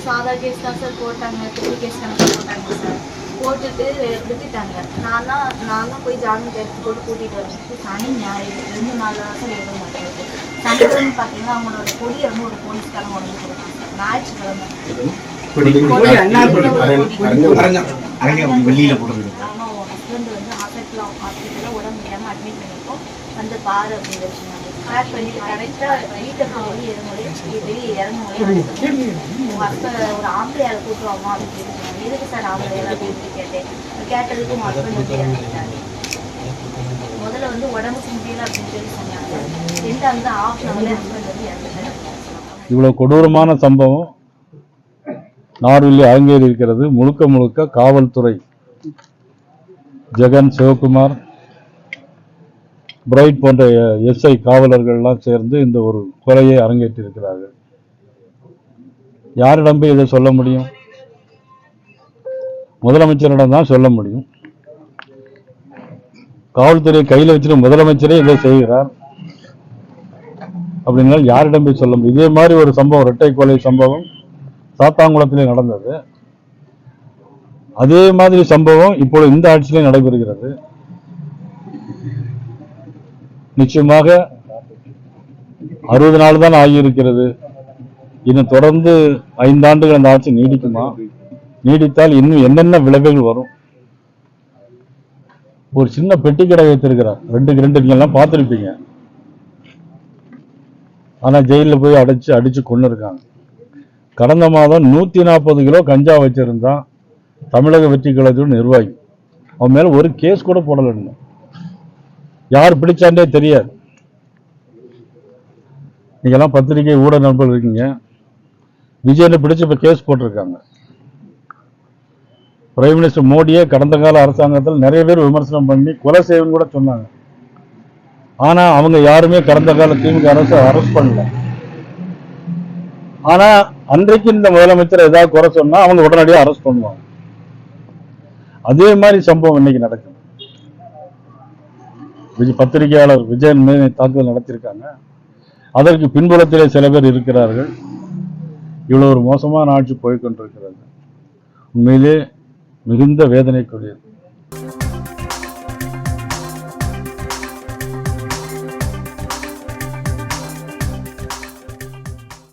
சாதா கேஸ் தான் சார் போட்டாங்க, திருப்பி கேஸ் கணக்கு போட்டாங்க சார். போட்டுட்டு விட்டுட்டாங்க. நான் தான் போய் ஜாமீன் கேட்டு போட்டு கூட்டிகிட்டு வந்துட்டு சனி ஞாயிறு 2 நாள் தான் சார் எழுத மாட்டேங்குது. சனிக்கிழமை பார்த்தீங்கன்னா அவங்களோட கொடியை வந்து ஒரு போலீஸ்காரங்க உடம்பு கொடுத்தாங்க சார். ஞாயிற்றுக்கிழமை வெளியில போடுறது. ஆமாம், உன் ஹஸ்பண்ட் வந்து ஹாஸ்பிட்டலில் உடம்பு முடியாமல் அட்மிட் பண்ணியிருக்கோம், வந்து பாரு அப்படின்னு வச்சுருந்தாங்க. பேக் பண்ணிட்டு கரெக்டாக வீட்டை வெளியே இறங்கும்போது உங்கள் ஹஸ்பண்ட் ஒரு ஆம்பளையால் கூட்டுவாமா அப்படின்னு கேட்டுருந்தாங்க. எதுக்கு சார் ஆம்பளையால் அப்படின்னு கேட்டேன். கேட்டதுக்கு உங்கள் ஹஸ்பண்ட் வந்து இறந்துட்டாங்க. முதல்ல வந்து உடம்புக்கு முடியல அப்படின்னு சொல்லி சொன்னாங்க. 2வது ½ ஹவர்ல ஹஸ்பண்ட் வந்து இறந்துட்டாங்க. இவ்வளோ கொடூரமான சம்பவம் நார்வேலில் அரங்கேறி இருக்கிறது. முழுக்க முழுக்க காவல்துறை, ஜெகன், சிவகுமார், பிரைட் போன்ற எஸ்ஐ காவலர்கள்லாம் சேர்ந்து இந்த ஒரு கொலையை அரங்கேற்றிருக்கிறார்கள். யாரிடம் போய் இதை சொல்ல முடியும்? முதலமைச்சரிடம் தான் சொல்ல முடியும். காவல்துறை கையில் வச்சுட்டு முதலமைச்சரே இதை செய்கிறார் அப்படின்னா யாரிடம் போய் சொல்ல முடியும்? இதே மாதிரி ஒரு சம்பவம், இரட்டை கொலை சம்பவம் சாத்தாங்குளத்திலே நடந்தது. அதே மாதிரி சம்பவம் இப்பொழுது இந்த ஆட்சியிலே நடைபெறுகிறது. நிச்சயமாக 60 நாள் தான் ஆகியிருக்கிறது. இன்னும் தொடர்ந்து 5 ஆண்டுகள் அந்த ஆட்சி நீடிக்குமா? நீடித்தால் இன்னும் என்னென்ன விளைவுகள் வரும்? ஒரு சின்ன பெட்டி கடை வைத்திருக்கிறார், 2 நீங்கெல்லாம் பார்த்துருப்பீங்க. ஆனா ஜெயிலில் போய் அடிச்சு கொண்டு இருக்காங்க. கடந்த மாதம் 140 கிலோ கஞ்சா வச்சிருந்தான் தமிழக வெற்றி கழகத்தோட நிர்வாகி. அவன் மேல ஒரு கேஸ் கூட போடலன்னு. யார் பிடிச்சாண்டே தெரியாது. நீங்கெல்லாம் பத்திரிகை ஊடக நண்பர்கள் இருக்கீங்க. விஜயனை பிடிச்சு இப்ப கேஸ் போட்டிருக்காங்க. பிரைம் மினிஸ்டர் மோடியே கடந்த கால அரசாங்கத்தில் நிறைய பேர் விமர்சனம் பண்ணி கொலை செய்வன்னு கூட சொன்னாங்க. ஆனா அவங்க யாருமே கடந்த கால திமுக அரசு அரெஸ்ட் பண்ணல. ஆனா அன்றைக்கு இந்த முதலமைச்சர் ஏதாவது குறை சொன்னா அவங்க உடனடியாக அரெஸ்ட் பண்ணுவாங்க. அதே மாதிரி சம்பவம் இன்னைக்கு நடக்குது. பத்திரிகையாளர் விஜயன் மீது தாக்குதல் நடத்தியிருக்காங்க. அதற்கு பின்புலத்திலே சில பேர் இருக்கிறார்கள். இவ்வளவு ஒரு மோசமான ஆட்சி போய்கொண்டிருக்கிறது. உண்மையிலே மிகுந்த வேதனைக்குரியது.